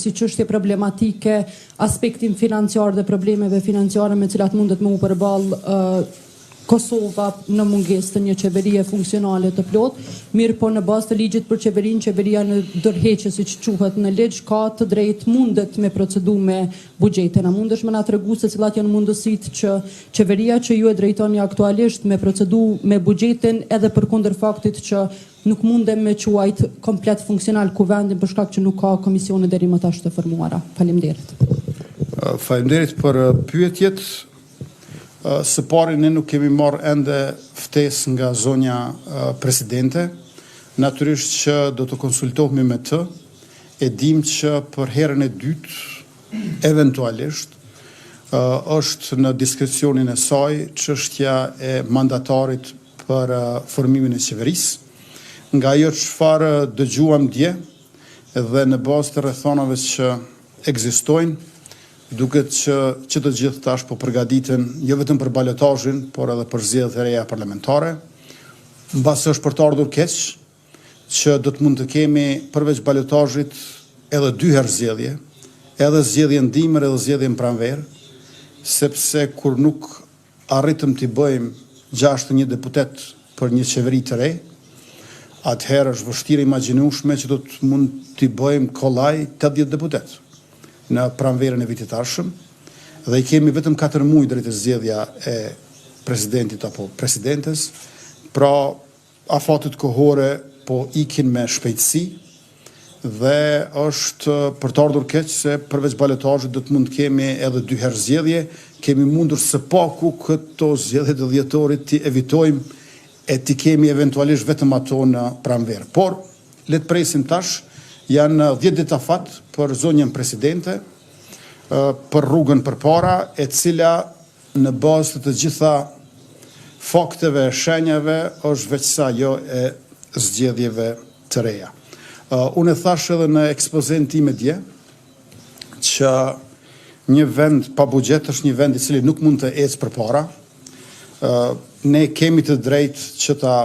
si çështje problematike aspektin financiar dhe problemeve financiare me cilat mundet me u përballë Kosova në mungesë të një qeverie funksionale të plot, mirë po në bazë të ligjit për qeverinë, qeveria në dërheqje siç quhet në ligj ka të drejtë mundet me procedu me buxhetin. A mundesh më na tregu se cilat janë mundësitë që qeveria që ju e drejtoni aktualisht me procedu me buxhetin edhe përkundër faktit që nuk mundem me quajt komplet funksional kuvendin për shkak që nuk ka komisione deri më tash të formuara. Faleminderit. Faleminderit për pyetjet. Së pari ne nuk kemi marrë ende ftesë nga zonja presidente. Natyrisht që do të konsultohemi me të. E dim që për herën e dytë eventualisht është në diskrecionin e saj çështja e mandatarit për formimin e qeverisë. Nga ajo çfarë dëgjuam dje dhe në bazë të rrethonave që ekzistojnë, duket që të gjithë tash po përgatiten jo vetëm për balotazhin, por edhe për zgjedhjet e reja parlamentare. Mbas është për të ardhur keq që do të mund të kemi përveç balotazhit edhe 2 herë zgjedhje, edhe zgjedhjen dimër edhe zgjedhjen pranverë, sepse kur nuk arritëm t'i bëjmë 61 deputet për një qeveri të re, atëherë është vështirë imagjinueshme që do të mund t'i bëjmë kollaj 80 deputet në pranverën e vitit arshëm, dhe i kemi vetëm 4 muaj drejt zgjedhja e presidentit apo presidentes, pra afatet kohore po ikin me shpejtësi dhe është për të ardhur keq se përveç balotazhit do të mund të kemi edhe 2 herë zgjedhje, kemi mundur së paku këto zgjedhje të dhjetorit t'i evitojmë e t'i kemi eventualisht vetëm ato në pranverë. Por, le të presim tash, janë 10 ditë afat për zonjën presidente, për rrugën përpara, e cila në bazë të gjitha fakteve, shenjave, është veç sa jo e zgjedhjeve të reja. Unë e thash edhe në ekspozen time dje, që një vend pa buxhet është një vend i cili nuk mund të ecë përpara. Ne kemi të drejtë që ta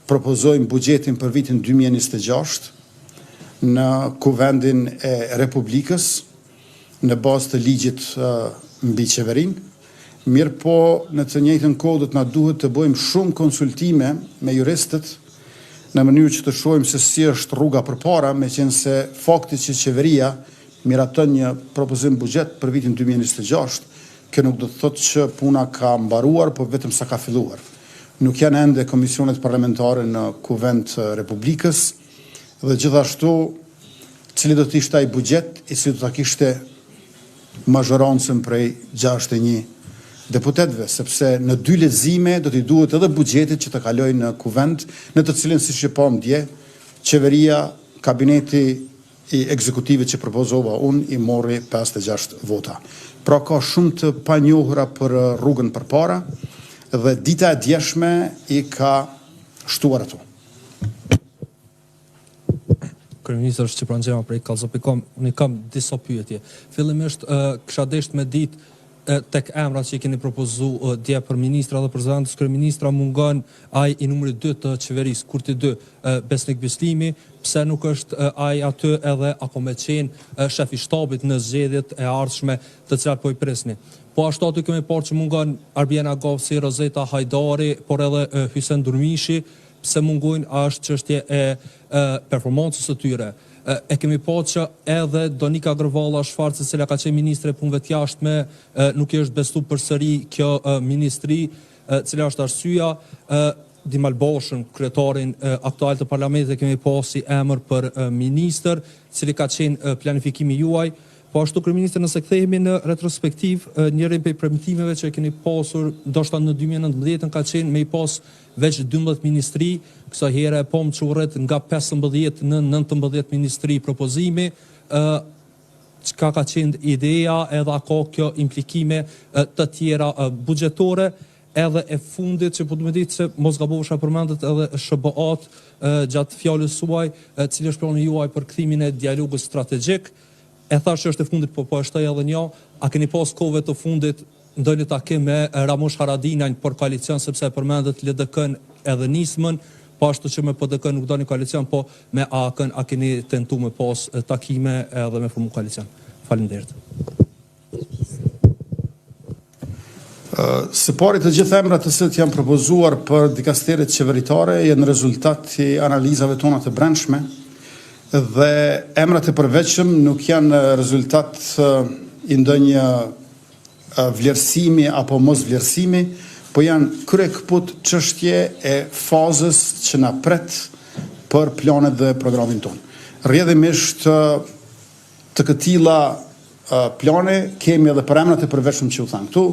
propozojmë buxhetin për vitin 2026, në kuvendin e Republikës, në bazë të ligjit mbi qeverinë. Mirë po, në të njëjtën kohë do të na duhet të bëjmë shumë konsultime me juristët në mënyrë që të shohim se si është rruga përpara, meqense fakti që qeveria miraton një propozim buxhet për vitin 2026, kjo nuk do të thotë që puna ka mbaruar, por vetëm sa ka filluar. Nuk janë ende komisionet parlamentare në kuvend të Republikës, dhe gjithashtu cili do të ishte ai buxhet i cili do ta kishte mazhorancën prej 61 deputetëve, sepse në 2 lexime do t'i duhet edhe buxhetit që të kalojë në kuvend, në të cilin siç e pam dje, qeveria, kabineti i ekzekutivit që propozova unë i mori 56 vota. Pra ka shumë të panjohura për rrugën përpara dhe dita e djeshme i ka shtuar ato. Kryeministër Shqipran Xhema prej Kallzopikom, unë kam disa pyetje. Fillimisht kisha dashur me ditë tek emrat që i keni propozuar dje për ministra dhe për zëvendës kryeministra mungon ai i numri 2 të qeverisë, Kurti 2, Besnik Bislimi, pse nuk është ai aty edhe ako me qenë shef i shtabit në zgjedhjet e ardhshme të cilat po i presni. Po ashtu aty kemi parë që mungon Arbiena Gavsi, Rozeta Hajdari, por edhe Hysen Durmishi, pse mungojnë është çështje e performancës së tyre. E kemi pasur që edhe Donika Gërvalla Shfarci, e cila ka qenë ministre e punëve të jashtme, nuk i është besuar përsëri kjo ministri, cila është arsyeja. Dimal Boshën, kryetarin aktual të parlamentit, kemi pasur si emër për ministër, cili ka qenë planifikimi juaj. Po ashtu kryeministër, nëse kthehemi në retrospektiv, njëri prej premtimeve që keni pasur ndoshta në 2019 ka qenë me i pas veç 12 ministri, kësaj here e pom çurret nga 15 në 19 ministri propozimi. Çka ka qenë ideja, edhe ka kjo implikime të tjera buxhetore, edhe e fundit që po të më ditë se mos gabovesha përmendet edhe SBA-t gjatë fjalës suaj, cili është plani juaj për kthimin e dialogut strategjik. E thash që është e fundit, po është edhe një, a keni pas kohëve të fundit ndonjë takim me Ramush Haradinajn për koalicion, sepse përmendet LDK-n edhe nismën, po ashtu që me PDK nuk do një koalicion, po me AKën, a keni tentu me pas takime edhe me formu koalicion? Faleminderit. Së pari të gjithë emrat të cilët janë propozuar për dikasterit qeveritare janë rezultat i analizave tona të brendshme dhe emrat e përveçëm nuk janë rezultat i ndonjë vlerësimi apo mos vlerësimi, po janë kryekput çështje e fazës që na pret për planet dhe programin tonë. Rrjedhimisht të këtilla plane kemi edhe për emrat e përveçëm që u thanë këtu,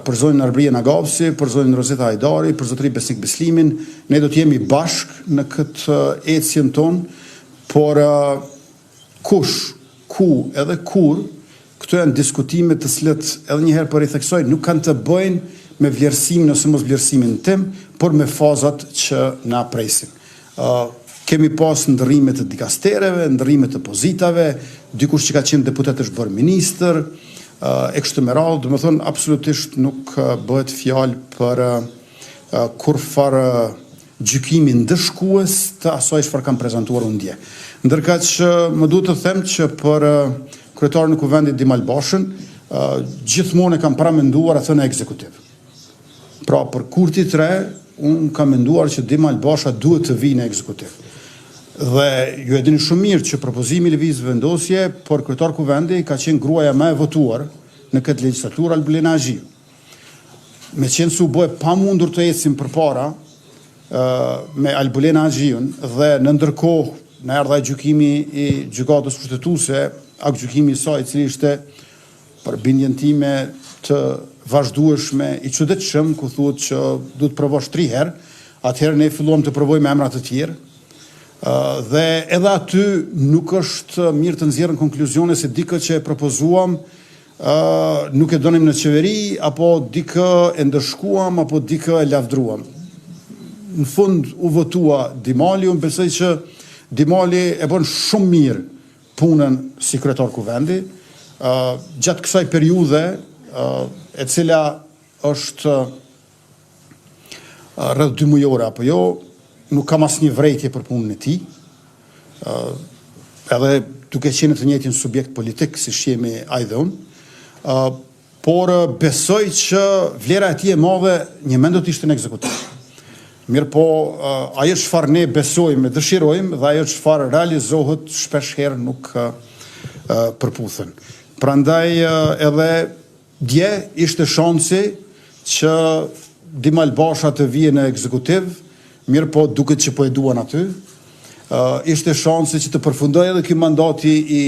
për zonën Arbrien Agapsi, për zonën Rozeta Hajdari, për zotëri Besnik Beslimin. Ne do të jemi bashk në këtë ecjen tonë, por kush, ku edhe kur, këto janë diskutime të cilët edhe një herë po ritheksoj, nuk kanë të bëjnë me vlerësimin ose mos vlerësimin tim, por me fazat që na presin. Kemi pas ndërrime të dikastereve, ndërrime të pozitave, dikush që ka qenë deputet është bërë ministër, e kështu me radhë, do të thonë absolutisht nuk bëhet fjalë për kurfar gjykimi ndëshkues të asaj çfarë kam prezantuar unë dje. Ndërkaq që më duhet të them që për kryetarin e kuvendit Dimal Bashën, gjithmonë e kam paramenduar atë në ekzekutiv. Pra për Kurti 3, unë kam menduar që Dimal Basha duhet të vijë në ekzekutiv. Dhe ju e dini shumë mirë që propozimi i lëvizjes vendosje për kryetar kuvendi ka qenë gruaja më e votuar në këtë legjislaturë, Albulena Aghiu. Me qenë se u bë pamundur të ecim përpara me Albulena Aghiun dhe në ndërkohë në erdha gjykimi i gjykatës kushtetuese, akt gjykimi i saj i cili ishte për bindjen time të vazhdueshme i çuditshëm, ku thuhet që duhet provosh 3 herë, atëherë ne filluam të provojmë emra të tjerë. Dhe edhe aty nuk është mirë të nxjerrën konkluzione se dikë që e propozuam nuk e donim në qeveri, apo dikë e ndëshkuam, apo dikë e lavdruam. Në fund u votua Dimali, unë besoj që Dimali e bën shumë mirë punën si kryetar kuvendi, gjatë kësaj periudhe, e cila është rreth 2 mujore apo jo, nuk kam asnjë vrejtje për punën e tij. Edhe duke qenë të njëjtin subjekt politik si jemi ai dhe unë, por besoj që vlera e tij e madhe një mend do të ishte në ekzekutiv. Mirë po, ajo çfarë ne besojmë e dëshirojmë dhe ajo çfarë realizohet shpesh herë nuk përputhen. Prandaj edhe dje ishte shansi që Dimal Basha të vijë në ekzekutiv, mirë po duket që po e duan aty. Ishte shansi që të përfundoj edhe ky mandati i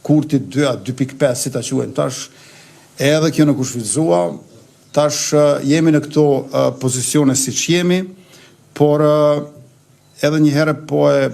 Kurtit 2.5 si ta quajmë tash, edhe kjo nuk u shfrytëzua. Tash jemi në këto pozicione siç jemi, por edhe një herë po e